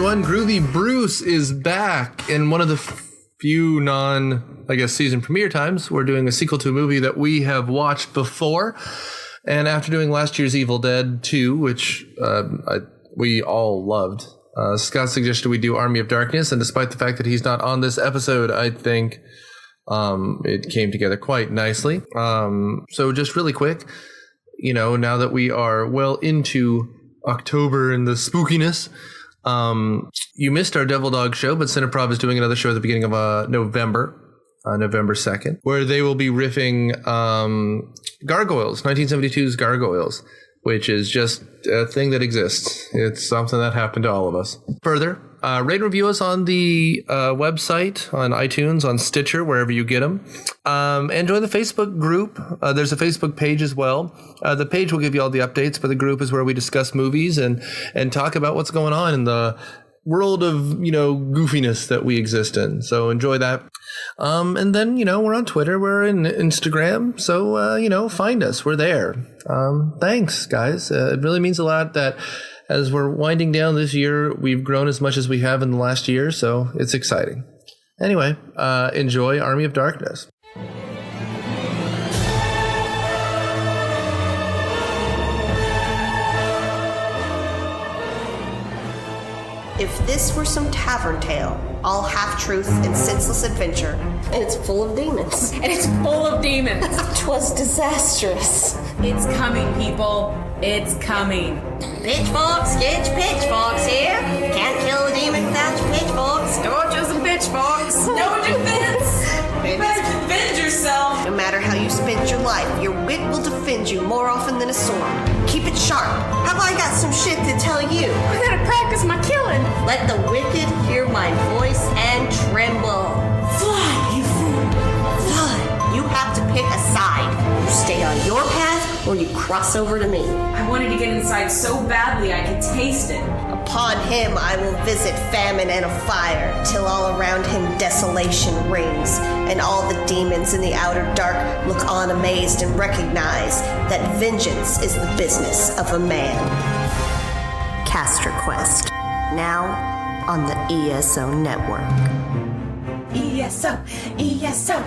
everyone. Groovy Bruce is back in one of the few season premiere times. We're doing a sequel to a movie that we have watched before. And after doing last year's Evil Dead 2, which we all loved, Scott suggested we do Army of Darkness. And despite the fact that he's not on this episode, I think it came together quite nicely. So just really quick, now that we are well into October and the spookiness, you missed our Devil Dog show, but Cineprov is doing another show at the beginning of November 2nd, where they will be riffing Gargoyles, 1972's Gargoyles, which is just a thing that exists. It's something that happened to all of us. Further, rate and review us on the website, on iTunes, on Stitcher, wherever you get them. And join the Facebook group. There's a Facebook page as well. The page will give you all the updates, but the group is where we discuss movies and talk about what's going on in the world of, goofiness that we exist in. So enjoy that. And then, we're on Twitter, we're in Instagram. So, find us. We're there. Thanks, guys. It really means a lot that as we're winding down this year, we've grown as much as we have in the last year. So it's exciting. Anyway, enjoy Army of Darkness. If this were some tavern tale, all half-truth and senseless adventure, and it's full of demons. And it's full of demons. 'Twas disastrous. It's coming, people. It's coming. Pitchforks, get your pitchforks here. Can't kill a demon without your pitchforks. Torches and pitchforks. No defense. You better defend yourself. No matter how you spent your life, your wit will defend you more often than a sword. Keep it sharp. Have I got some shit to tell you? I gotta practice my killing. Let the wicked hear my voice and tremble. Fly, you fool. Fly. You have to pick a side. You stay on your path or you cross over to me. I wanted to get inside so badly I could taste it. Upon him I will visit famine and a fire, till all around him desolation rings, and all the demons in the outer dark look on amazed and recognize that vengeance is the business of a man. Caster Quest, now on the ESO Network. ESO, ESO.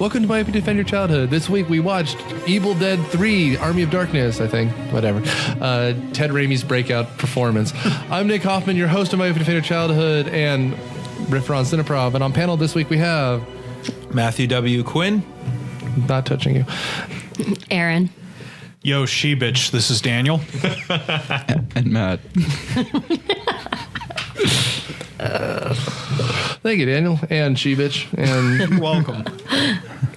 Welcome to Myopia Defend Your Childhood. This week we watched Evil Dead 3, Army of Darkness, I think. Whatever. Ted Raimi's breakout performance. I'm Nick Hoffmann, your host of Myopia Defend Your Childhood and Riffer on Cineprov. And on panel this week we have... Matthew W. Quinn. Not touching you. Erin. Yo, she-bitch. This is Daniel. And Matt. Thank you, Daniel, and she-bitch, and You're welcome.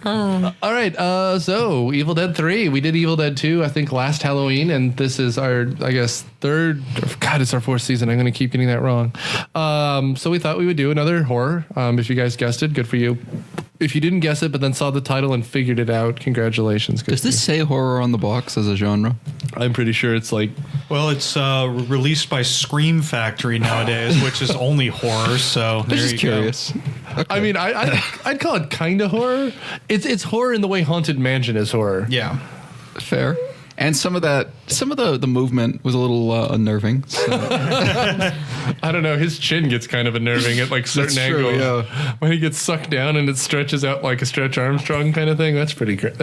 all right, so Evil Dead 3. We did Evil Dead 2, I think, last Halloween, and this is our, I guess, third. God, it's our fourth season. I'm going to keep getting that wrong. So we thought we would do another horror. If you guys guessed it, good for you. If you didn't guess it, but then saw the title and figured it out, congratulations. Does this say horror on the box as a genre? I'm pretty sure it's like... Well, it's released by Scream Factory nowadays, which is only horror, so I'm there just you curious. go. Okay. I mean, I'd call it kind of horror. It's horror in the way Haunted Mansion is horror. Yeah. Fair. And some of the movement was a little unnerving. So. I don't know. His chin gets kind of unnerving at like certain angles. True, yeah. When he gets sucked down and it stretches out like a Stretch Armstrong kind of thing. That's pretty great.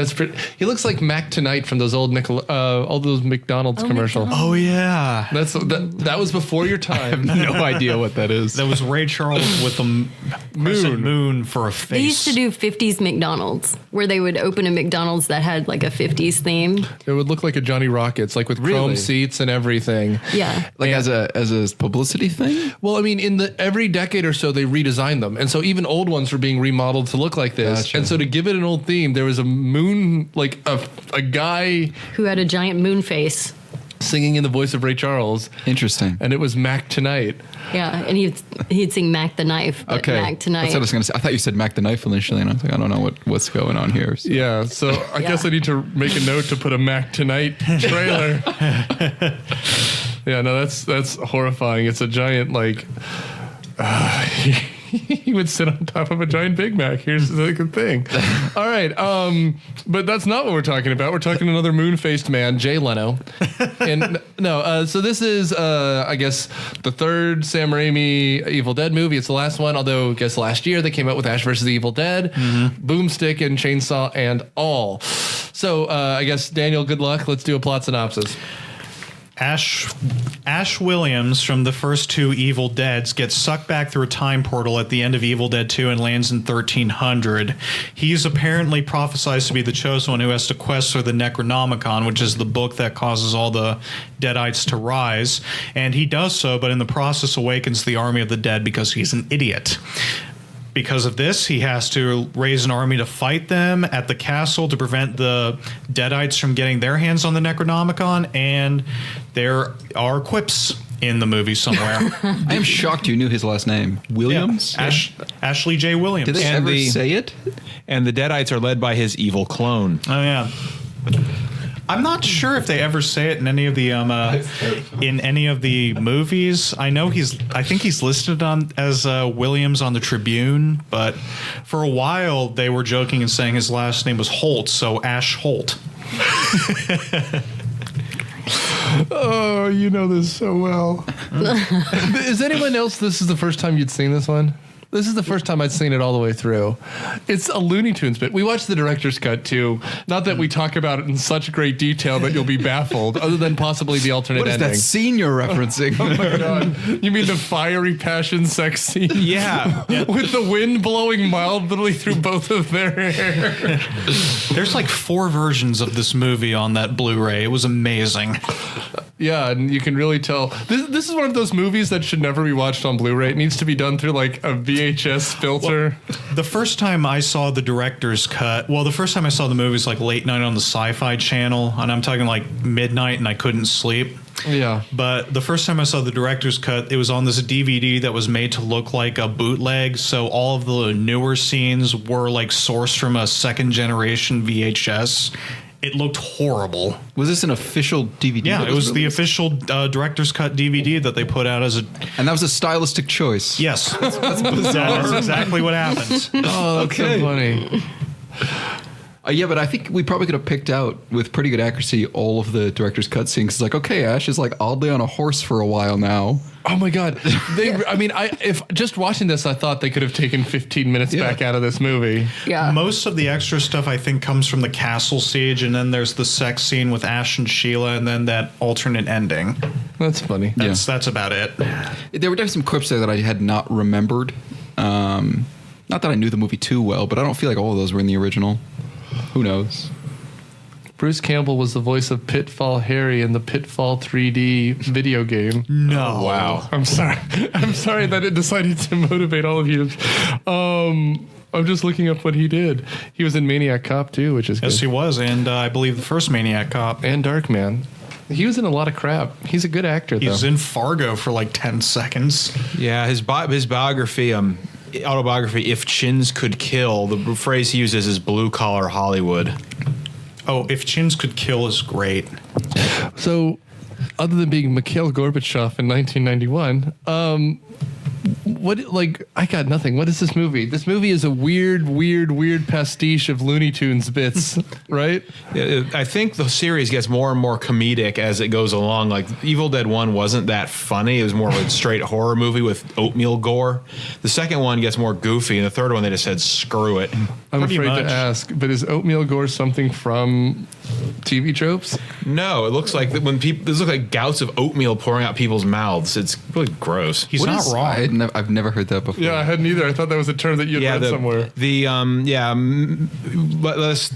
He looks like Mac Tonight from those old all those McDonald's commercials. Oh yeah. That was before your time. I have no idea what that is. That was Ray Charles with the crescent moon for a face. They used to do 50s McDonald's, where they would open a McDonald's that had like a 50s theme. It would look like a Johnny Rockets, like with chrome seats and everything. Yeah. Like as a publicity thing? Well, I mean, every decade or so, they redesigned them. And so even old ones were being remodeled to look like this. Gotcha. And so to give it an old theme, there was a moon, like a guy... who had a giant moon face. Singing in the voice of Ray Charles. Interesting. And it was Mac Tonight. Yeah, and he'd sing Mac the Knife, but okay. Mac Tonight. That's what I was going to say. I thought you said Mac the Knife initially, and I was like, I don't know what's going on here. So. Yeah, so I guess I need to make a note to put a Mac Tonight trailer. Yeah, no, that's horrifying. It's a giant, like... he would sit on top of a giant Big Mac. Here's the good thing. All right. But that's not what we're talking about. We're talking another moon-faced man, Jay Leno. And so this is, I guess, the third Sam Raimi Evil Dead movie. It's the last one, although I guess last year they came out with Ash vs. the Evil Dead, Boomstick and Chainsaw and all. So I guess, Daniel, good luck. Let's do a plot synopsis. Ash Williams from the first two Evil Deads gets sucked back through a time portal at the end of Evil Dead 2 and lands in 1300. He's apparently prophesized to be the chosen one who has to quest for the Necronomicon, which is the book that causes all the Deadites to rise. And he does so, but in the process awakens the army of the dead because he's an idiot. Because of this, he has to raise an army to fight them at the castle to prevent the Deadites from getting their hands on the Necronomicon, and there are quips in the movie somewhere. I am shocked you knew his last name. Williams? Yeah. Ashley J. Williams. Did they ever say it? And the Deadites are led by his evil clone. Oh, yeah. I'm not sure if they ever say it in any of the movies. I think he's listed on as Williams on the Tribune, but for a while they were joking and saying his last name was Holt, so Ash Holt. Oh, you know this so well. Is anyone else, this is the first time you'd seen this one? This is the first time I'd seen it all the way through. It's a Looney Tunes bit. We watched the director's cut, too. Not that we talk about it in such great detail that you'll be baffled, other than possibly the alternate ending. What is that scene you're referencing? Oh, my God. You mean the fiery passion sex scene? Yeah. With the wind blowing mildly through both of their hair. There's like 4 versions of this movie on that Blu-ray. It was amazing. Yeah, and you can really tell. This is one of those movies that should never be watched on Blu-ray. It needs to be done through like a VHS filter. Well, the first time I saw the director's cut, the first time I saw the movie was like late night on the Sci-Fi Channel, and I'm talking like midnight, and I couldn't sleep. Yeah. But the first time I saw the director's cut, it was on this DVD that was made to look like a bootleg, so all of the newer scenes were like sourced from a second generation VHS. It looked horrible. Was this an official DVD? Yeah, it was the official director's cut DVD that they put out as a... And that was a stylistic choice. Yes. That's bizarre. That's exactly what happened. Oh, that's so funny. Yeah, but I think we probably could have picked out with pretty good accuracy all of the director's cut scenes. It's like, okay, Ash is like oddly on a horse for a while now. Oh my God! If just watching this, I thought they could have taken 15 minutes back out of this movie. Yeah. Most of the extra stuff I think comes from the castle siege, and then there's the sex scene with Ash and Sheila, and then that alternate ending. That's funny. That's about it. There were definitely some clips there that I had not remembered. Not that I knew the movie too well, but I don't feel like all of those were in the original. Who knows? Bruce Campbell was the voice of Pitfall Harry in the Pitfall 3D video game. No. Wow. I'm sorry. I'm sorry that it decided to motivate all of you. I'm just looking up what he did. He was in Maniac Cop 2, which is good. Yes, he was, and I believe the first Maniac Cop. And Darkman. He was in a lot of crap. He's a good actor, though. He's in Fargo for like 10 seconds. Yeah, his biography, autobiography, If Chins Could Kill, the phrase he uses is blue-collar Hollywood. Oh, If Chins Could Kill is great. So, other than being Mikhail Gorbachev in 1991, I got nothing. What is this movie? This movie is a weird pastiche of Looney Tunes bits, right? I think the series gets more and more comedic as it goes along. Like Evil Dead 1 wasn't that funny. It was more of a straight horror movie with oatmeal gore. The second one gets more goofy, and the third one they just said, screw it. I'm Pretty afraid much. to ask, but is oatmeal gore something from TV tropes? No, it looks like when people, this looks like gouts of oatmeal pouring out people's mouths. It's really gross. He's not wrong. I've never heard that before. Yeah, I hadn't either. I thought that was a term that you had read somewhere. Let's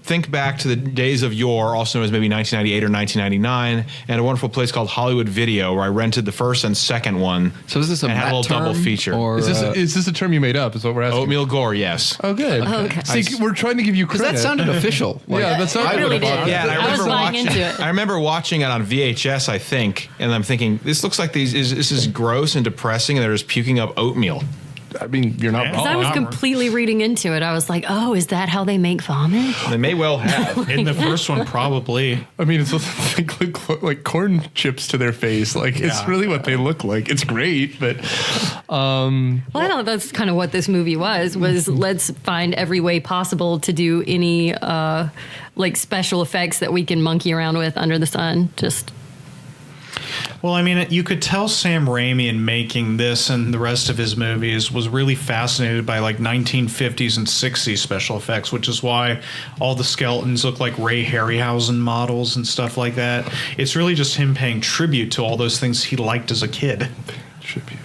think back to the days of yore, also known as maybe 1998 or 1999, and a wonderful place called Hollywood Video, where I rented the first and second one. So is this a and had a little double term, feature? Or, Is this a term you made up? Is what we're asking. Oatmeal gore, yes. Oh, good. Oh, okay. See, we're trying to give you because credit. that sounded official. Yeah, that sounded It really like did. Yeah, and I was buying into it. I remember watching it on VHS, I think, and I'm thinking, this looks like this is gross and depressing, and they're just puking up oatmeal. I mean, you're not Yeah. wrong. I was completely reading into it. I was like, oh, is that how they make vomit? They may well have. In the first one, probably. I mean, it's like corn chips to their face. Like, it's really what they look like. It's great, but... Well, I thought that's kind of what this movie was let's find every way possible to do any like special effects that we can monkey around with under the sun. Just Well, I mean, you could tell Sam Raimi in making this and the rest of his movies was really fascinated by like 1950s and 60s special effects, which is why all the skeletons look like Ray Harryhausen models and stuff like that. It's really just him paying tribute to all those things he liked as a kid. Tribute.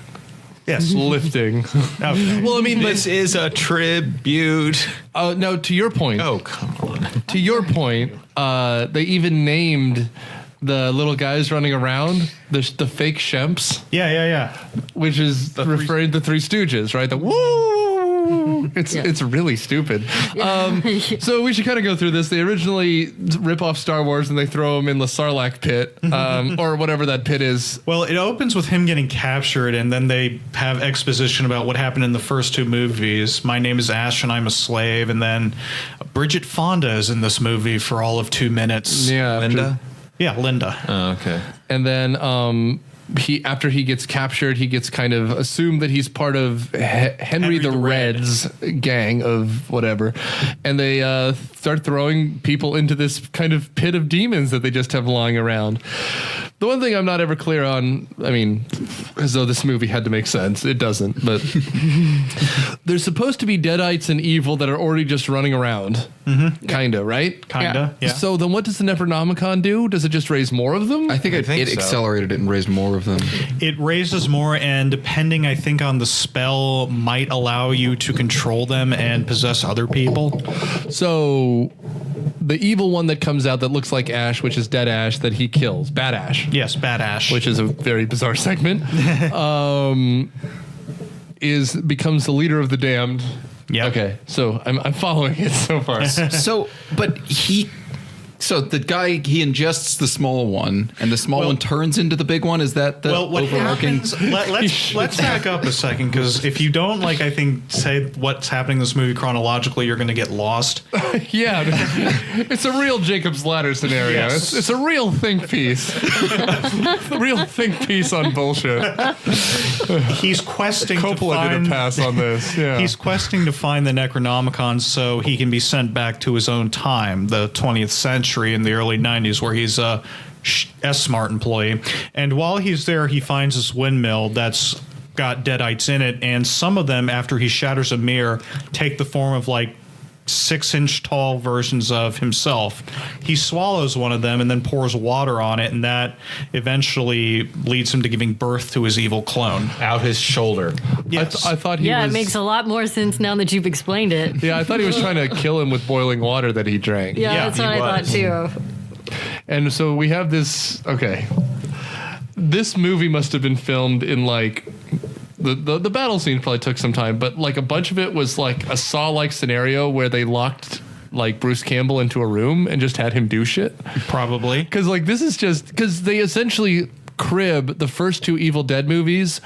Yes. Lifting. Okay. Well, I mean, This is a tribute. no, to your point. Oh, come on. To your point, they even named the little guys running around the fake Shemps, Yeah. which is referring to Three Stooges, right? The woo. It's really stupid. So we should kind of go through this. They originally rip off Star Wars and they throw him in the Sarlacc pit, or whatever that pit is. Well, it opens with him getting captured, and then they have exposition about what happened in the first two movies. My name is Ash, and I'm a slave. And then Bridget Fonda is in this movie for all of 2 minutes. Yeah, Linda? Yeah, Linda. Oh, okay. And then after he gets captured, he gets kind of assumed that he's part of Henry the Red's gang of whatever, and they start throwing people into this kind of pit of demons that they just have lying around. The one thing I'm not ever clear on, I mean, as though this movie had to make sense, it doesn't, but there's supposed to be deadites and evil that are already just running around, kinda, right? Kinda, yeah. So then what does the Necronomicon do? Does it just raise more of them? I think it so. accelerated it and raised more of them. It raises more, and depending, I think, on the spell, might allow you to control them and possess other people. So the evil one that comes out that looks like Ash, which is Dead Ash, that he kills, Bad Ash, Yes, Bad Ash. which is a very bizarre segment, becomes the leader of the damned. Yep. Okay, so I'm following it so far. So the guy, he ingests the small one, and the small one turns into the big one. Is that the Well, what overarching? happens? Let's back up a second, because if you don't I think say what's happening in this movie chronologically, you're going to get lost. Yeah, it's a real Jacob's Ladder scenario. Yes. It's a real think piece. A real think piece on bullshit. He's questing to Coppola find. did a pass on this. Yeah. He's questing to find the Necronomicon so he can be sent back to his own time, the 20th century in the early 90s, where he's a S-Smart employee. And while he's there, he finds this windmill that's got deadites in it, and some of them, after he shatters a mirror, take the form of 6-inch tall versions of himself. He swallows one of them and then pours water on it, and that eventually leads him to giving birth to his evil clone. Out his shoulder. Yes. I thought he yeah, was... it makes a lot more sense now that you've explained it. Yeah, I thought he was trying to kill him with boiling water that he drank. Yeah, Yeah, that's he what I was. thought too. And so we have this. Okay, this movie must have been filmed in the battle scene. Probably took some time, but a bunch of it was a Saw-like scenario where they locked Bruce Campbell into a room and just had him do shit. Probably. Because this is just because they essentially crib the first two Evil Dead movies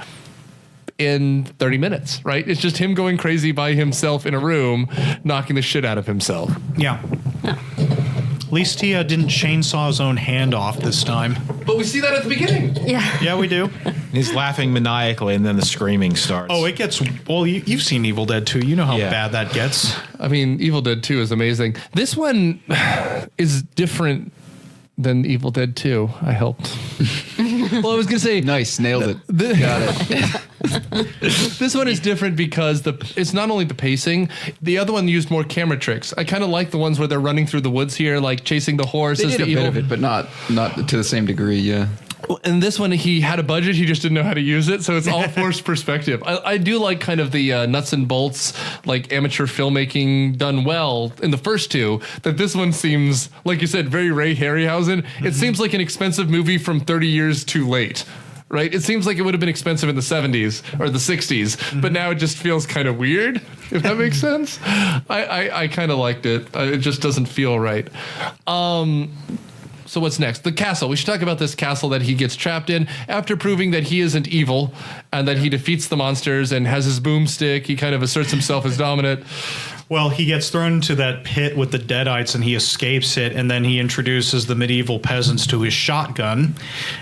in 30 minutes, right? It's just him going crazy by himself in a room, knocking the shit out of himself. Yeah. At least he didn't chainsaw his own hand off this time. But we see that at the beginning. Yeah. Yeah, we do. He's laughing maniacally, and then the screaming starts. Oh, it gets... Well, you've seen Evil Dead 2. You know how Yeah. bad that gets. I mean, Evil Dead 2 is amazing. This one is different than Evil Dead 2. I helped. Well, I was going to say... Nice, nailed it. Got it. This one is different because it's not only the pacing. The other one used more camera tricks. I kind of like the ones where they're running through the woods here, chasing the horse. They as did the a evil. bit of it, but not to the same degree. Yeah. And this one, he had a budget. He just didn't know how to use it. So it's all forced perspective. I do like kind of the nuts and bolts, amateur filmmaking done well in the first two. That this one seems, like you said, very Ray Harryhausen. It seems like an expensive movie from 30 years too late. Right? It seems like it would have been expensive in the 70s or the 60s, but now it just feels kind of weird, if that makes sense. I kind of liked it. It just doesn't feel right. So what's next? The castle. We should talk about this castle that he gets trapped in after proving that he isn't evil and that he defeats the monsters and has his boomstick. He kind of asserts himself as dominant. Well, he gets thrown into that pit with the Deadites and he escapes it, and then he introduces the medieval peasants to his shotgun,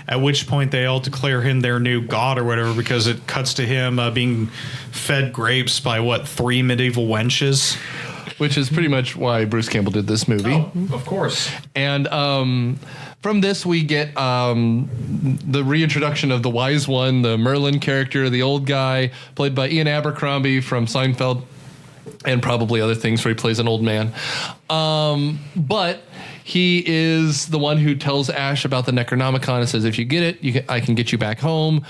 at which point they all declare him their new god or whatever, because it cuts to him being fed grapes by, 3 medieval wenches? Which is pretty much why Bruce Campbell did this movie. Oh, of course. And from this, we get the reintroduction of the Wise One, the Merlin character, the old guy, played by Ian Abercrombie from Seinfeld, and probably other things where he plays an old man. But he is the one who tells Ash about the Necronomicon and says, if you get it, I can get you back home.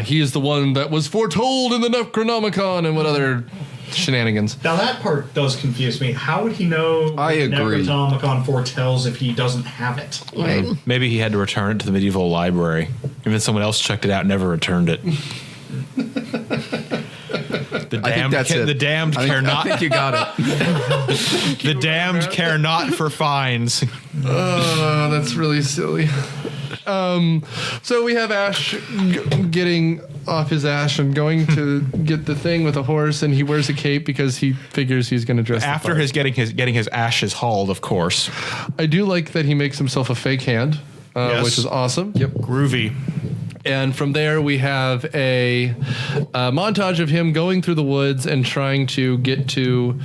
He is the one that was foretold in the Necronomicon and what other shenanigans. Now that part does confuse me. How would he know I agree. Necronomicon foretells if he doesn't have it? Right. Maybe he had to return it to the medieval library. Even someone else checked it out and never returned it. The damned, the damned care not. I think you got it. The damned care not for fines. Oh, that's really silly. So we have Ash getting off his ash and going to get the thing with a horse, and he wears a cape because he figures he's going to dress After his getting his ashes hauled, of course. I do like that he makes himself a fake hand, Yes. which is awesome. Yep. Groovy. And from there, we have a montage of him going through the woods and trying to get to,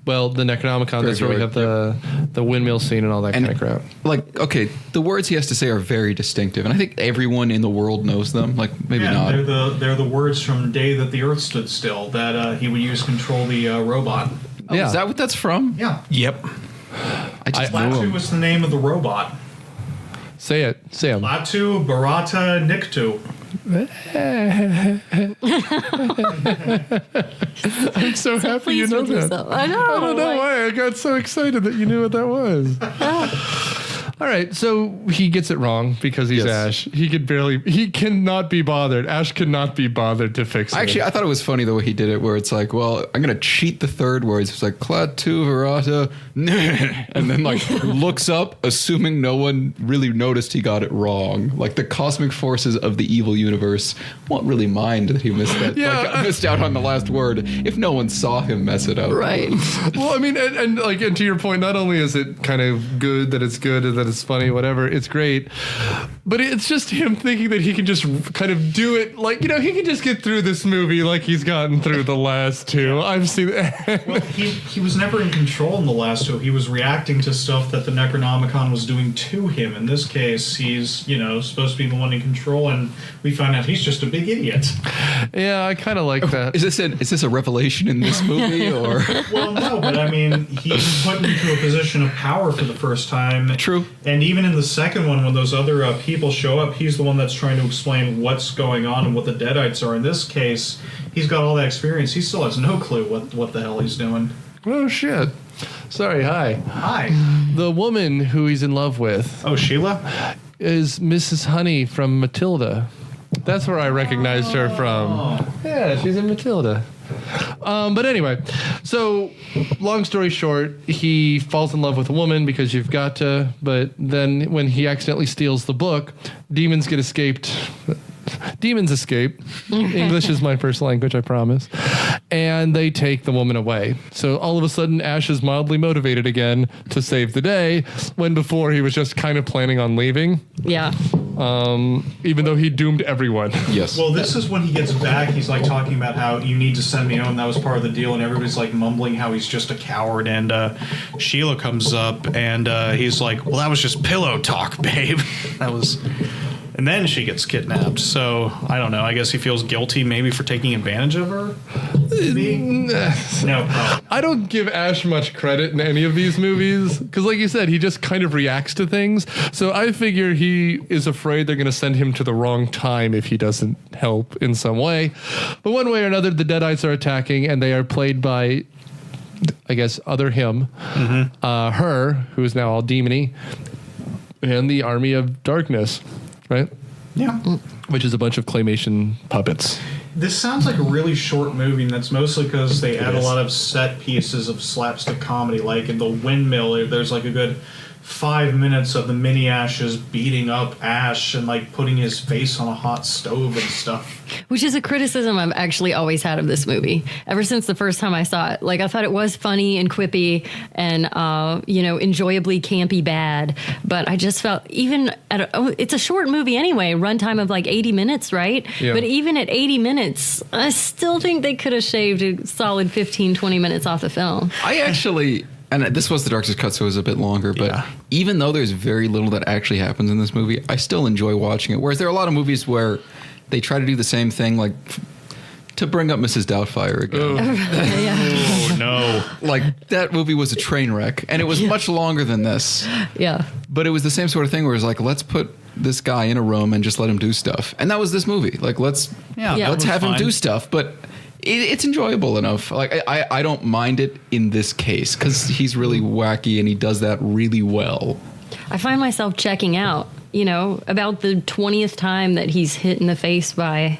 the Necronomicon. That's where we have the windmill scene and all that kind of crap. Like, okay, the words he has to say are very distinctive, and I think everyone in the world knows them. Like, maybe not. They're the words from Day That the Earth Stood Still that he would use to control the robot. Oh, Yeah. Is that what that's from? Yeah. Yep. I just knew Latu him. was the name of the robot. Say it, Sam. Latu Barata Niktu. I'm so happy you Pleased know with that. yourself. I know. I don't know why I got so excited that you knew what that was. All right, so he gets it wrong because he's Yes. Ash. He cannot be bothered. Ash cannot be bothered to fix it. Actually, I thought it was funny the way he did it, where it's like, well, I'm going to cheat the third words. It's like, Klatu Verata, and then like looks up, assuming no one really noticed he got it wrong. Like the cosmic forces of the evil universe won't really mind that he missed that. Yeah. Like, missed out on the last word if no one saw him mess it up. Right. Well, I mean, and to your point, not only is it kind of good that it's good and that it's funny, whatever, it's great, but it's just him thinking that he can just kind of do it, like, he can just get through this movie like he's gotten through the last two. I've seen that. Well, he was never in control in the last two. He was reacting to stuff that the Necronomicon was doing to him. In this case, he's, supposed to be the one in control, and we find out he's just a big idiot. Yeah, I kind of like that. Is this a revelation in this movie or? Well, no, but I mean, he's put into a position of power for the first time. True. And even in the second one, when those other people show up, he's the one that's trying to explain what's going on and what the Deadites are. In this case, he's got all that experience. He still has no clue what the hell he's doing. Oh, shit. Sorry, hi. Hi. The woman who he's in love with Oh, Sheila? is Mrs. Honey from Matilda. That's where I recognized her from. Yeah, she's in Matilda. But anyway, so long story short, he falls in love with a woman because you've got to, but then when he accidentally steals the book, demons escape. English is my first language, I promise. And they take the woman away. So all of a sudden, Ash is mildly motivated again to save the day, when before he was just kind of planning on leaving, Yeah. even though he doomed everyone. Yes. Well, this is when he gets back. He's like talking about how you need to send me home. That was part of the deal, and everybody's like mumbling how he's just a coward. And Sheila comes up, and he's like, "Well, that was just pillow talk, babe." That was. And then she gets kidnapped. So I don't know. I guess he feels guilty maybe for taking advantage of her. Maybe? No. I don't give Ash much credit in any of these movies because, like you said, he just kind of reacts to things. So I figure he is afraid they're going to send him to the wrong time if he doesn't help in some way. But one way or another, the Deadites are attacking, and they are played by, I guess, other him, her, who is now all demony, and the Army of Darkness, right? Yeah. Which is a bunch of claymation puppets. This sounds like a really short movie, and that's mostly because they add a lot of set pieces of slapstick comedy. Like in the windmill, there's like a good 5 minutes of the mini Ashes beating up Ash and like putting his face on a hot stove and stuff. Which is a criticism I've actually always had of this movie. Ever since the first time I saw it. Like, I thought it was funny and quippy and, enjoyably campy bad. But I just felt, even it's a short movie anyway, runtime of like 80 minutes, right? Yeah. But even at 80 minutes, I still think they could have shaved a solid 15, 20 minutes off the film. I actually, and this was the director's cut, so it was a bit longer, but even though there's very little that actually happens in this movie, I still enjoy watching it. Whereas there are a lot of movies where they try to do the same thing, like to bring up Mrs. Doubtfire again. Oh, no. Like, that movie was a train wreck, and it was much longer than this. Yeah. But it was the same sort of thing where it was like, let's put this guy in a room and just let him do stuff. And that was this movie. Like, let's have him do stuff. But it's enjoyable enough. Like, I don't mind it in this case because he's really wacky and he does that really well. I find myself checking out, about the 20th time that he's hit in the face by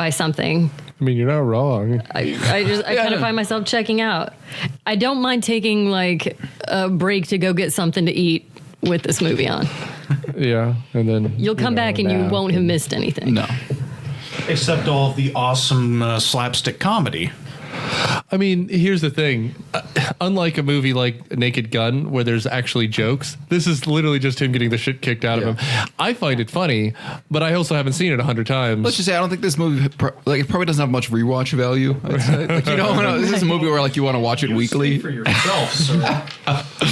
something. I mean, you're not wrong. I kind of find myself checking out. I don't mind taking like a break to go get something to eat with this movie on. Yeah, and then You'll come back and you won't have missed anything. No. Except all of the awesome slapstick comedy. I mean, here's the thing. Unlike a movie like Naked Gun, where there's actually jokes, this is literally just him getting the shit kicked out of him. I find it funny, but I also haven't seen it 100 times. Let's just say I don't think this movie, it probably doesn't have much rewatch value. I'd say. Like, this is a movie where like you want to watch it weekly. Speak for yourself, sir.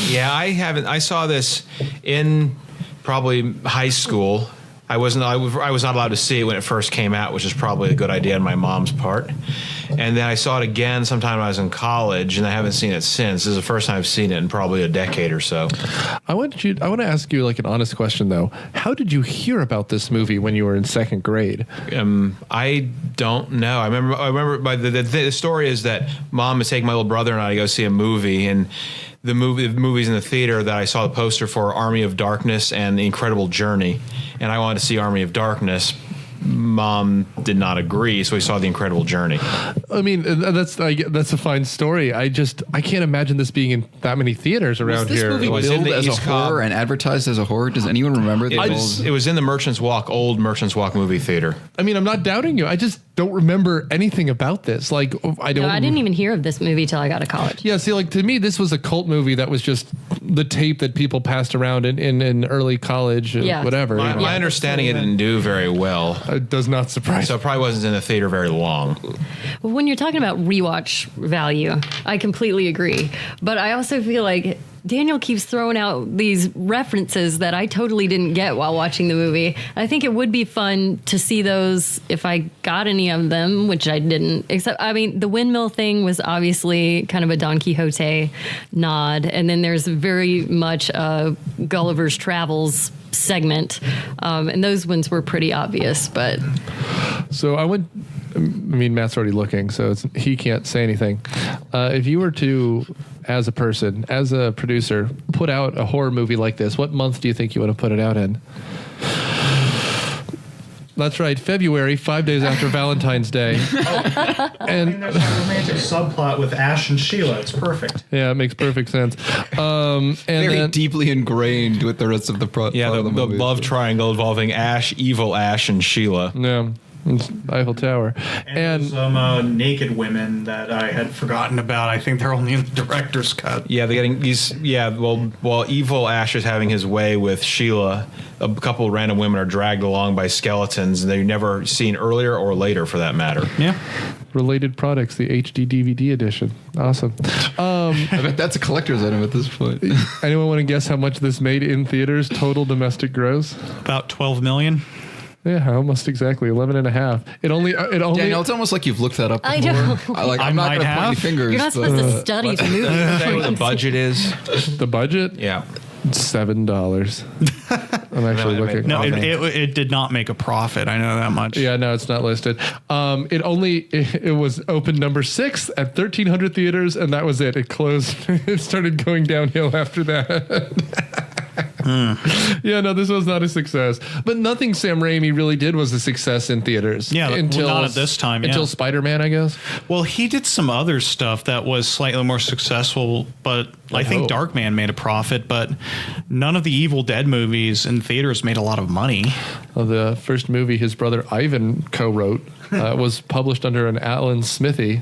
Yeah, I haven't. I saw this in probably high school. I was not allowed to see it when it first came out, which is probably a good idea on my mom's part. And then I saw it again sometime when I was in college, and I haven't seen it since. This is the first time I've seen it in probably a decade or so. I want to ask you like an honest question though. How did you hear about this movie when you were in second grade? I don't know. I remember the story is that Mom was taking my little brother and I to go see a movie, and the movies in the theater that I saw the poster for Army of Darkness and The Incredible Journey, and I wanted to see Army of Darkness. Mom did not agree, so we saw The Incredible Journey. I mean, that's a fine story. I can't imagine this being in that many theaters around this here. movie was in billed the as East a horror and advertised as a horror? Does anyone remember It was in the old Merchants Walk movie theater. I mean, I'm not doubting you. I just don't remember anything about this. Like, I didn't even hear of this movie till I got to college. Yeah, see, like to me, this was a cult movie that was just the tape that people passed around in early college, whatever. My understanding, it didn't do very well. It does not surprise. So it probably wasn't in the theater very long. Well, when you're talking about rewatch value, I completely agree. But I also feel like Daniel keeps throwing out these references that I totally didn't get while watching the movie. I think it would be fun to see those if I got any of them, which I didn't. Except, I mean, the windmill thing was obviously kind of a Don Quixote nod. And then there's very much Gulliver's Travels segment. And those ones were pretty obvious, but... So Matt's already looking, so he can't say anything. If you were to, as a person, as a producer, put out a horror movie like this, what month do you think you want to put it out in? That's right, February, 5 days after Valentine's Day. And there's a romantic subplot with Ash and Sheila. It's perfect. Yeah, it makes perfect sense. And very deeply ingrained with the rest of the plot. Yeah, the love triangle involving Ash, evil Ash, and Sheila. Yeah. It's Eiffel Tower. And some naked women that I had forgotten about. I think they're only in the director's cut. Yeah, they're getting these. Yeah, while evil Ash is having his way with Sheila, a couple of random women are dragged along by skeletons, and they're never seen earlier or later, for that matter. Yeah. Related products, the HD DVD edition. Awesome. I bet that's a collector's item at this point. Anyone want to guess how much this made in theaters? Total domestic gross? About 12 million. Yeah, almost exactly 11 and a half. It only. Daniel, it's almost like you've looked that up before. I know. I'm not going to point any fingers. You're not supposed to study the movie. Say what the budget is. The budget? Yeah. $7. I'm actually looking. No, it did not make a profit. I know that much. Yeah, no, it's not listed. It was open number 6 at 1,300 theaters, and that was it. It closed. It started going downhill after that. Yeah, no, this was not a success. But nothing Sam Raimi really did was a success in theaters. Yeah, not at this time. Until Spider-Man, I guess. Well, he did some other stuff that was slightly more successful, but I think Darkman made a profit, but none of the Evil Dead movies in theaters made a lot of money. Well, the first movie his brother Ivan co-wrote was published under an Alan Smithy.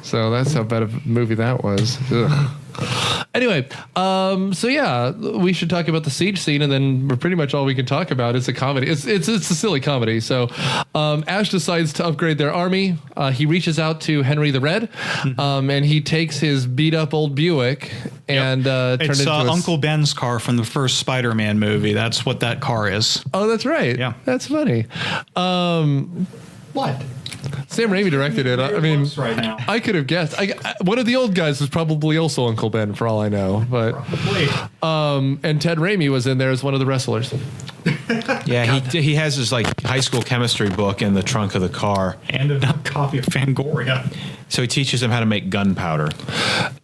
So that's how bad a movie that was. Ugh. Anyway, so yeah, we should talk about the siege scene, and then pretty much all we can talk about is a comedy. It's a silly comedy. So Ash decides to upgrade their army. He reaches out to Henry the Red, and he takes his beat up old Buick and turns it's into Uncle Ben's car from the first Spider-Man movie. That's what that car is. Oh, that's right. Yeah, that's funny. What? Sam Raimi directed it. I mean, right now. I could have guessed. One of the old guys was probably also Uncle Ben, for all I know. But and Ted Raimi was in there as one of the wrestlers. Yeah, he has his like high school chemistry book in the trunk of the car, and a copy of Fangoria. So he teaches them how to make gunpowder.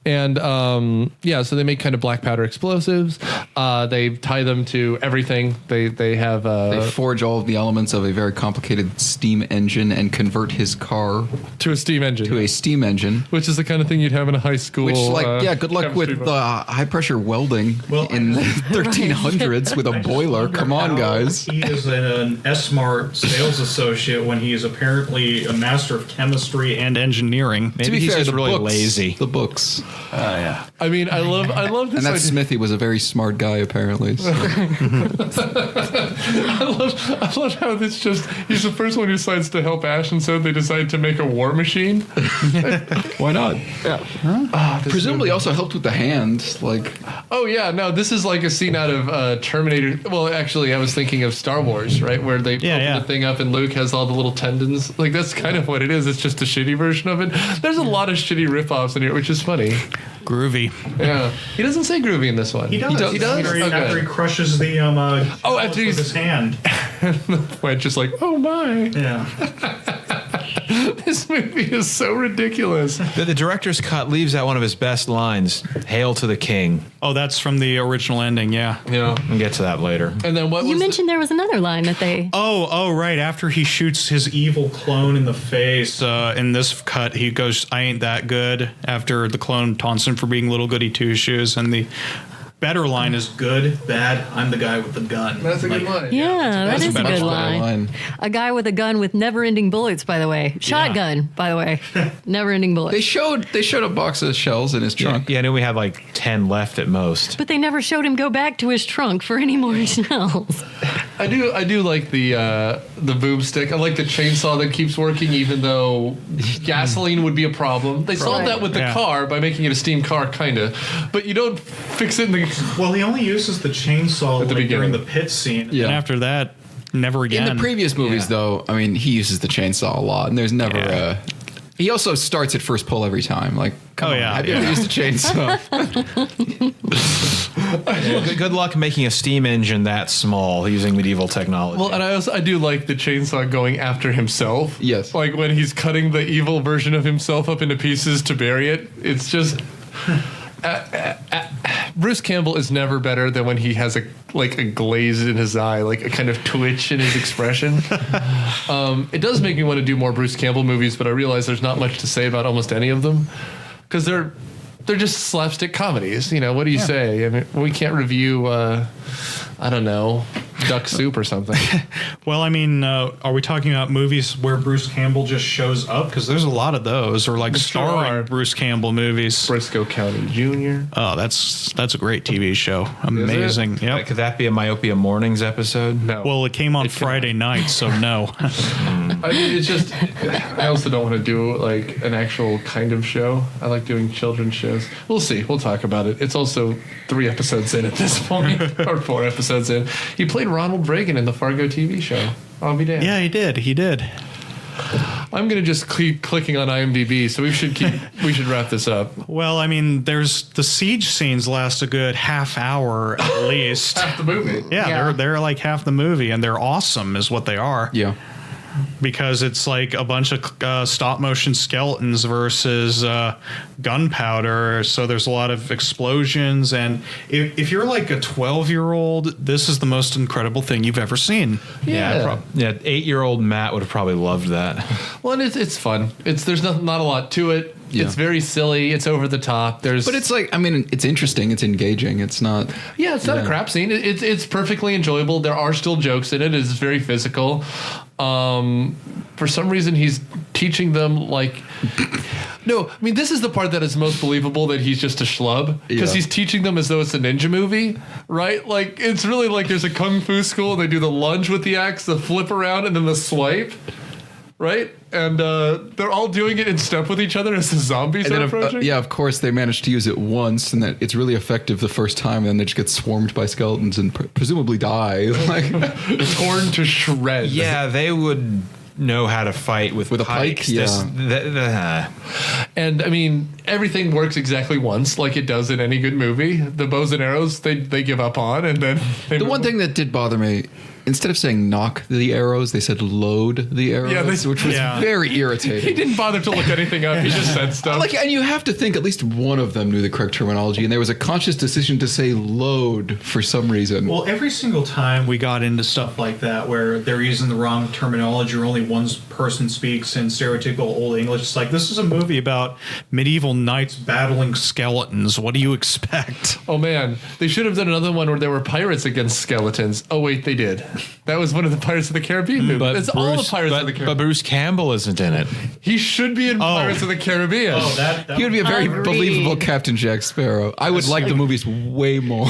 And so they make kind of black powder explosives. They tie them to everything. They have they forge all of the elements of a very complicated steam engine and convert his car to a steam engine. Which is the kind of thing you'd have in a high school. Which, good luck with high pressure welding in the 1300s with a boiler. Come on, guys. He is an S-Mart sales associate when he is apparently a master of chemistry and engineering. Maybe to be he's fair, just the really books, lazy. The books. Yeah. I mean, I love this. And that idea. Smithy was a very smart guy, apparently. So. I love how he's the first one who decides to help Ash, and so they decide to make a war machine. Why not? Yeah. Presumably also helped with the hand. Oh yeah, no, this is like a scene out of Terminator. Well, actually, I was thinking of Star Wars, right, where they open the thing up and Luke has all the little tendons. Like that's kind of what it is. It's just a shitty version of it. There's a lot of shitty ripoffs in here, which is funny. Groovy. Yeah. He doesn't say groovy in this one. He does. He does? After he crushes the after with his hand. Went just like, oh my. Yeah. This movie is so ridiculous. The director's cut leaves out one of his best lines, "Hail to the King." Oh, that's from the original ending, yeah. Yeah. We'll get to that later. And then what you mentioned there was another line that they... Oh, right. After he shoots his evil clone in the face, in this cut, he goes, "I ain't that good," after the clone taunts him for being little goody two-shoes, and the better line is good, bad, I'm the guy with the gun. That's a good line. Yeah, that is a good line. A guy with a gun with never-ending bullets, by the way. Shotgun, by the way. Never-ending bullets. They showed a box of shells in his trunk. Yeah, I knew we had like 10 left at most. But they never showed him go back to his trunk for any more shells. I do like the boomstick. I like the chainsaw that keeps working even though gasoline would be a problem. They solved that with the car by making it a steam car, kind of. But you don't fix it in the... Well, he only uses the chainsaw at the beginning during the pit scene. Yeah. And after that, never again. In the previous movies, though, I mean, he uses the chainsaw a lot, and there's never he also starts at first pull every time. Like, come on, have you ever used a chainsaw? Good luck making a steam engine that small using medieval technology. Well, and I do like the chainsaw going after himself. Yes. Like when he's cutting the evil version of himself up into pieces to bury it. It's just... Bruce Campbell is never better than when he has a glaze in his eye, like a kind of twitch in his expression. It does make me want to do more Bruce Campbell movies, but I realize there's not much to say about almost any of them because they're just slapstick comedies. You know, what do you say? I mean, we can't review, I don't know, Duck Soup or something. Well, I mean, are we talking about movies where Bruce Campbell just shows up? Because there's a lot of those, or like starring Bruce Campbell movies. Briscoe County Jr. Oh, that's a great TV show. Amazing. Yeah. Could that be a Myopia Mornings episode? No. Well, it came on Friday night, so no. I mean, it's just, I also don't want to do like an actual kind of show. I like doing children's shows. We'll see. We'll talk about it. It's also 3 episodes in at this point, or 4 episodes in. He played Ronald Reagan in the Fargo TV show. I'll be damned. Yeah, he did. I'm gonna just keep clicking on IMDb, so we should wrap this up. Well, I mean, there's the siege scenes last a good half hour at least. Half the movie. Yeah, they're like half the movie, and they're awesome, is what they are. Yeah. because it's like a bunch of stop motion skeletons versus gunpowder. So there's a lot of explosions. And if you're like a 12-year-old, this is the most incredible thing you've ever seen. Yeah. 8-year-old Matt would have probably loved that. Well, and it's fun. There's not a lot to it. Yeah. It's very silly. It's over the top. But it's like, I mean, it's interesting. It's engaging. It's not. Yeah, it's not a crap scene. It's perfectly enjoyable. There are still jokes in it. It's very physical. For some reason, he's teaching them like. No, I mean, this is the part that is most believable, that he's just a schlub, because he's teaching them as though it's a ninja movie, right? Like, it's really like there's a kung fu school. They do the lunge with the axe, the flip around, and then the swipe. Right? And they're all doing it in step with each other as the zombies are approaching. Of course, they managed to use it once, and that it's really effective the first time, and then they just get swarmed by skeletons and presumably die. Like, torn to shreds. Yeah, they would know how to fight with a pike. pikes. Yeah. And I mean, everything works exactly once, like it does in any good movie. The bows and arrows, they give up on, and then the one thing that did bother me, instead of saying knock the arrows, they said load the arrows, which was very irritating. He didn't bother to look anything up. He just said stuff. And you have to think at least one of them knew the correct terminology, and there was a conscious decision to say load for some reason. Well, every single time we got into stuff like that where they're using the wrong terminology or only one person speaks in stereotypical Old English, it's like, this is a movie about medieval knights battling skeletons. What do you expect? Oh man, they should have done another one where there were pirates against skeletons. Oh wait, they did. That was one of the Pirates of the Caribbean movies. But It's all the Pirates of the Caribbean. But Bruce Campbell isn't in it. He should be in Pirates of the Caribbean. Oh, that He would be a very Agreed. believable Captain Jack Sparrow. I would like the movies way more.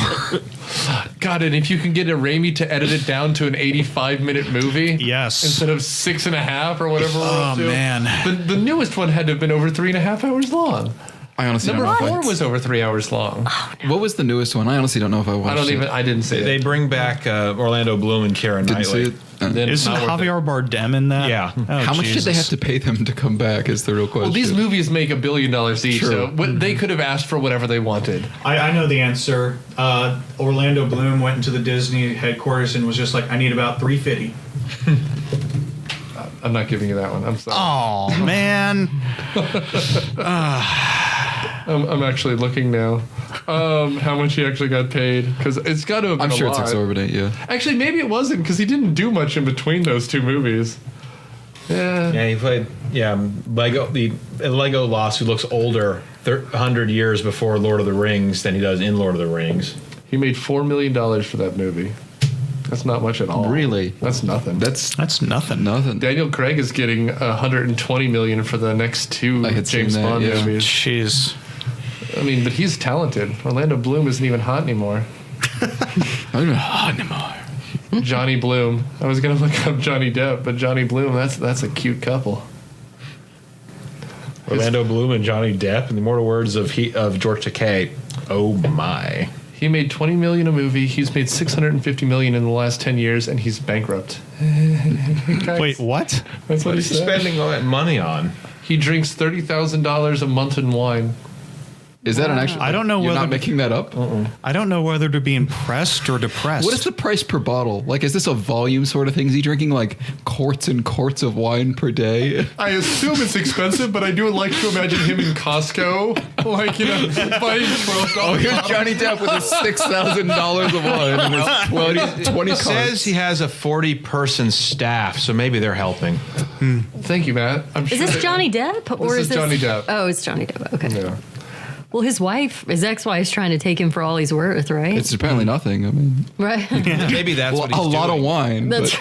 God, and if you can get a Raimi to edit it down to an 85-minute movie, Yes. instead of 6.5 or whatever. Oh, man. The newest one had to have been over 3.5 hours long. I honestly Number don't know. 4 was over 3 hours long. What was the newest one? I honestly don't know if I watched it. I didn't see They it. bring back Orlando Bloom and Keira Didn't see Knightley. it. Then it's Isn't not worth it. Javier Bardem in that? Yeah. Oh, How much did they have Jesus. to pay them to come back is the real question. Well, these movies make $1 billion each, True. so they could have asked for whatever they wanted. I know the answer. Orlando Bloom went into the Disney headquarters and was just like, I need about $350. I'm not giving you that one. I'm sorry. Oh, man. I'm actually looking now. How much he actually got paid, because it's got to have been I'm sure a it's lot. exorbitant, yeah. Actually, maybe it wasn't, because he didn't do much in between those two movies. Yeah. Yeah, he played Lego Lost, who looks older 100 years before Lord of the Rings than he does in Lord of the Rings. He made $4 million for that movie. That's not much at all. Really? That's nothing. That's nothing. nothing. Daniel Craig is getting $120 million for the next 2 I had seen James that, Bond yeah. movies. Jeez. I mean, but he's talented. Orlando Bloom isn't even hot anymore. I don't know anymore. Johnny Bloom. I was gonna look up Johnny Depp, but Johnny Bloom, that's a cute couple. Orlando Bloom and Johnny Depp, in the immortal words of George Takei, oh my. He made $20 million a movie. He's made $650 million in the last 10 years, and he's bankrupt. Wait, what? That's what he What is he said. spending all that money on? He drinks $30,000 a month in wine. Is that an actual? I don't know You're whether- not making that up. I don't know whether to be impressed or depressed. What is the price per bottle? Like, is this a volume sort of thing? Is he drinking like quarts and quarts of wine per day? I assume it's expensive, but I do like to imagine him in Costco, like, buying $12. Oh, here's Johnny Depp with his $6,000 of wine and his 20 It says cards. he has a 40-person staff, so maybe they're helping. Thank you, Matt. I'm sure Is this Johnny Depp? Or is Johnny Depp. Oh, it's Johnny Depp. Okay. Yeah. Well, his ex-wife's trying to take him for all he's worth, right? It's apparently nothing. I mean, right. Maybe that's well, what he's a lot doing. of wine. That's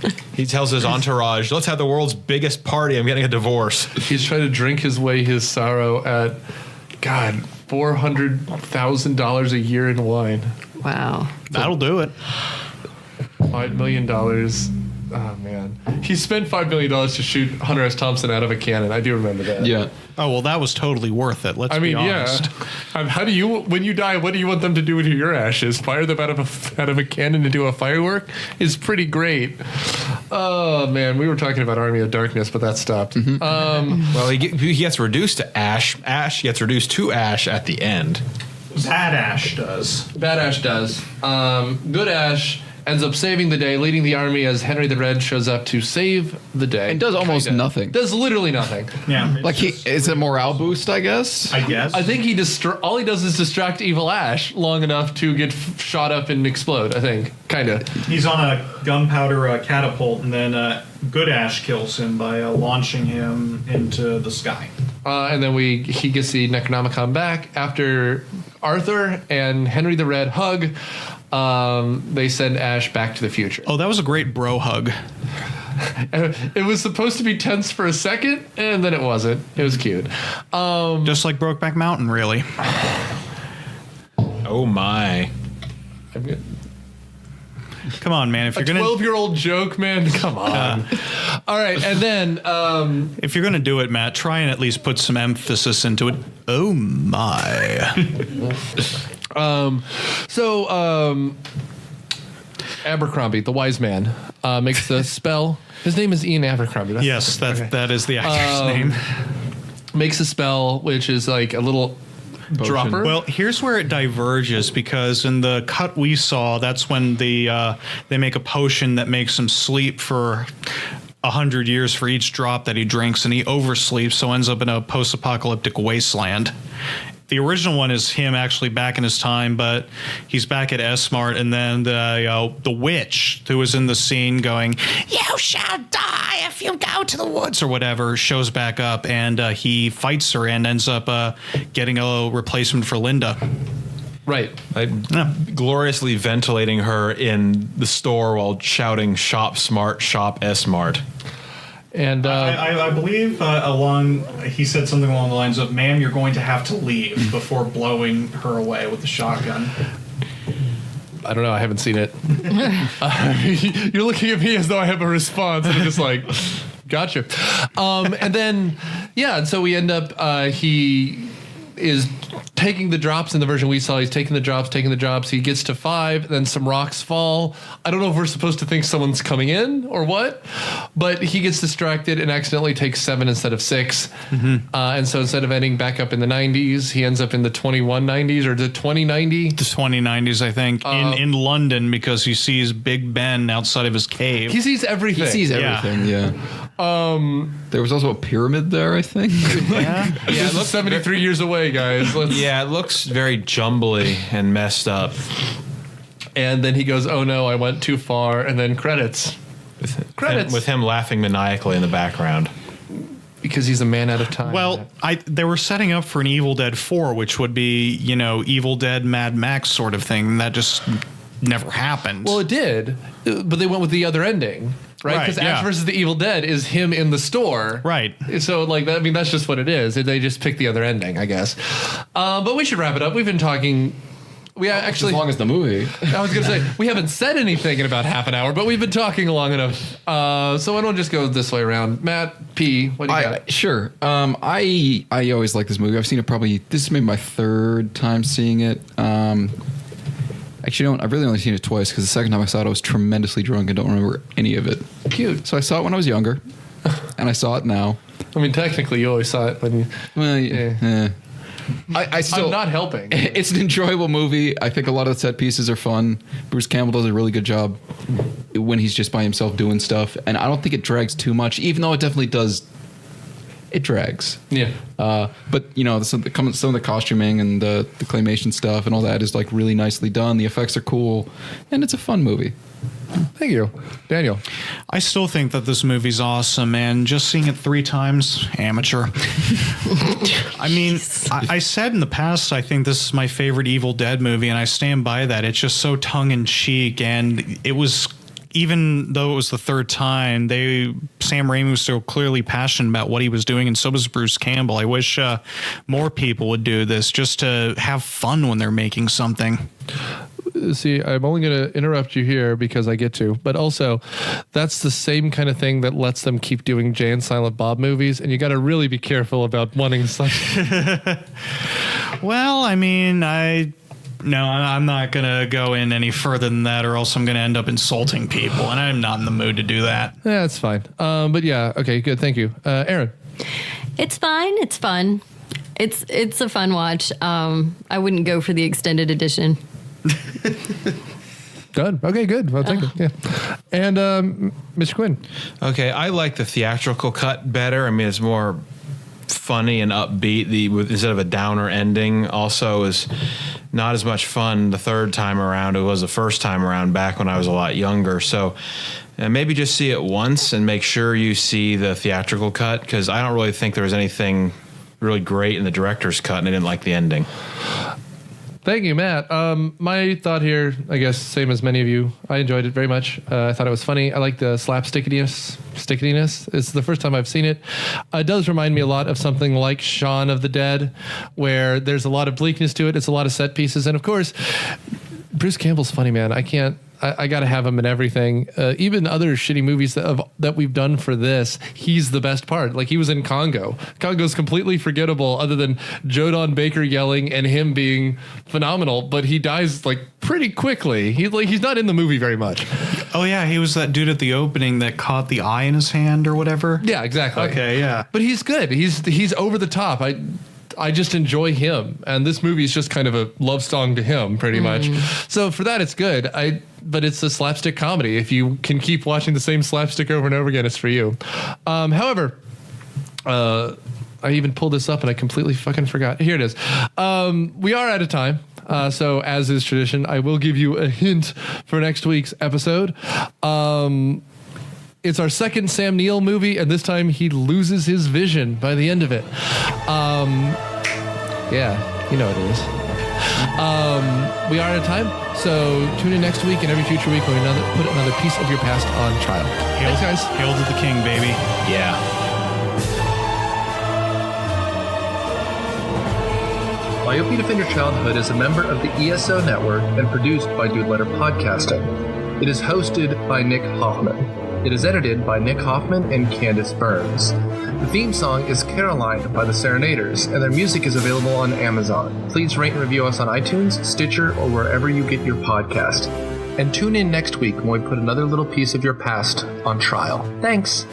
But He tells his entourage, let's have the world's biggest party. I'm getting a divorce. He's trying to drink his way his sorrow at, God, $400,000 a year in wine. Wow. That'll do it. $5 million. Oh, man. He spent $5 million to shoot Hunter S. Thompson out of a cannon. I do remember that. yeah. Oh, well, that was totally worth it. Let's I mean, be yeah. honest. How do you, when you die, what do you want them to do with your ashes? Fire them out of a cannon to do a firework? Is pretty great. Oh man, we were talking about Army of Darkness, but that stopped. Well, he gets reduced to ash. Ash gets reduced to ash at the end. Bad Ash does. Bad Ash does. Good Ash ends up saving the day, leading the army as Henry the Red shows up to save the day. And does almost nothing. Does literally nothing. Yeah. Like it's a morale boost, I guess. I guess. I think all he does is distract Evil Ash long enough to get shot up and explode, I think. Kind of. He's on a gunpowder catapult, and then Good Ash kills him by launching him into the sky. And then he gets the Necronomicon back after Arthur and Henry the Red hug. They send Ash back to the future. Oh, that was a great bro hug. It was supposed to be tense for a second, and then it wasn't. It was cute. Just like Brokeback Mountain, really. Oh my. I'm good. Come on, man. If you're gonna 12-year-old joke, man. Come on. All right, and then if you're gonna do it, Matt, try and at least put some emphasis into it. Oh my. Abercrombie, the wise man, makes the spell. His name is Ian Abercrombie. Yes, that is the actor's name. Makes a spell, which is like a little dropper. Well, here's where it diverges, because in the cut we saw, that's when they make a potion that makes him sleep for 100 years for each drop that he drinks, and he oversleeps, so ends up in a post-apocalyptic wasteland. The original one is him actually back in his time, but he's back at S-Mart, and then the witch who was in the scene going, "You shall die if you go to the woods," or whatever, shows back up, and he fights her and ends up getting a replacement for Linda. Right. Gloriously ventilating her in the store while shouting, "Shop smart, shop S-Mart." And I believe he said something along the lines of, "Ma'am, you're going to have to leave," before blowing her away with the shotgun. I don't know. I haven't seen it. You're looking at me as though I have a response, and I'm just like, gotcha. And then, and so we end up, he is taking the drops in the version we saw. He's taking the drops. He gets to 5, then some rocks fall. I don't know if we're supposed to think someone's coming in or what, but he gets distracted and accidentally takes 7 instead of 6. Mm-hmm. And so instead of ending back up in the 90s, he ends up in the 2190s or the 2090. The 2090s, I think, in London, because he sees Big Ben outside of his cave. He sees everything. Yeah. There was also a pyramid there, I think. Yeah, it looks 73 years away, guys. It looks very jumbly and messed up. And then he goes, "Oh no, I went too far," and then credits. With him laughing maniacally in the background. Because he's a man out of time. Well, they were setting up for an Evil Dead 4, which would be, Evil Dead Mad Max sort of thing. That just never happened. Well, it did, but they went with the other ending. Right, because Ash versus the Evil Dead is him in the store. Right. So, that's just what it is. They just picked the other ending, I guess. But we should wrap it up. We've been talking. As long as the movie. I was going to say, we haven't said anything in about half an hour, but we've been talking long enough. So why don't we just go this way around? Matt, P, what do you got? Sure. I always like this movie. I've seen it this is maybe my 3rd time seeing it. Actually, I've really only seen it twice, because the second time I saw it, I was tremendously drunk and don't remember any of it. Cute. So I saw it when I was younger, and I saw it now. I mean, technically, you always saw it when you... Well, yeah. I still... I'm not helping. It's an enjoyable movie. I think a lot of the set pieces are fun. Bruce Campbell does a really good job when he's just by himself doing stuff, and I don't think it drags too much, even though it definitely does. It drags. Yeah. But, some of the costuming and the claymation stuff and all that is really nicely done. The effects are cool, and it's a fun movie. Thank you. Daniel. I still think that this movie's awesome, and just seeing it 3 times, amateur. I mean, I said in the past, I think this is my favorite Evil Dead movie, and I stand by that. It's just so tongue-in-cheek, and it was... Even though it was the 3rd time, Sam Raimi was so clearly passionate about what he was doing, and so was Bruce Campbell. I wish more people would do this, just to have fun when they're making something. See, I'm only going to interrupt you here because I get to, but also that's the same kind of thing that lets them keep doing Jay and Silent Bob movies, and you got to really be careful about wanting such. Well, I mean, No, I'm not going to go in any further than that, or else I'm going to end up insulting people, and I'm not in the mood to do that. Yeah, that's fine. But yeah, okay, good. Thank you. Erin. It's fine. It's fun. It's a fun watch. I wouldn't go for the extended edition. Done. Okay, good. Well, thank you. Yeah. And Mr. Quinn. Okay, I like the theatrical cut better. I mean, it's more funny and upbeat. Instead of a downer ending, also is not as much fun the third time around. It was the first time around back when I was a lot younger. So maybe just see it once and make sure you see the theatrical cut, because I don't really think there was anything really great in the director's cut, and I didn't like the ending. Thank you, Matt. My thought here, I guess, same as many of you. I enjoyed it very much. I thought it was funny. I like the slapstickiness. It's the first time I've seen it. It does remind me a lot of something like Shaun of the Dead, where there's a lot of bleakness to it. It's a lot of set pieces. And of course, Bruce Campbell's funny, man. I got to have him in everything. Even other shitty movies that we've done for this, he's the best part. Like, he was in Congo. Congo's completely forgettable other than Jodan Baker yelling and him being phenomenal, but he dies like pretty quickly. He's not in the movie very much. Oh yeah, he was that dude at the opening that caught the eye in his hand or whatever. Yeah, exactly. Okay, yeah. But he's good. He's over the top. I just enjoy him, and this movie is just kind of a love song to him, pretty much. So for that, it's good. But it's a slapstick comedy. If you can keep watching the same slapstick over and over again, it's for you. However, I even pulled this up and I completely fucking forgot. Here it is. We are out of time. So as is tradition, I will give you a hint for next week's episode. It's our second Sam Neill movie, and this time he loses his vision by the end of it. Yeah, you know what it is. We are out of time, so tune in next week and every future week when we put another piece of your past on trial. Thanks, guys. Hail to the king, baby. Yeah. Myopia Defend Your Childhood is a member of the ESO Network and produced by Dude Letter Podcasting. It is hosted by Nick Hoffmann. It is edited by Nick Hoffmann and Candace Burns. The theme song is Caroline by the Serenaders, and their music is available on Amazon. Please rate and review us on iTunes, Stitcher, or wherever you get your podcast. And tune in next week when we put another little piece of your past on trial. Thanks.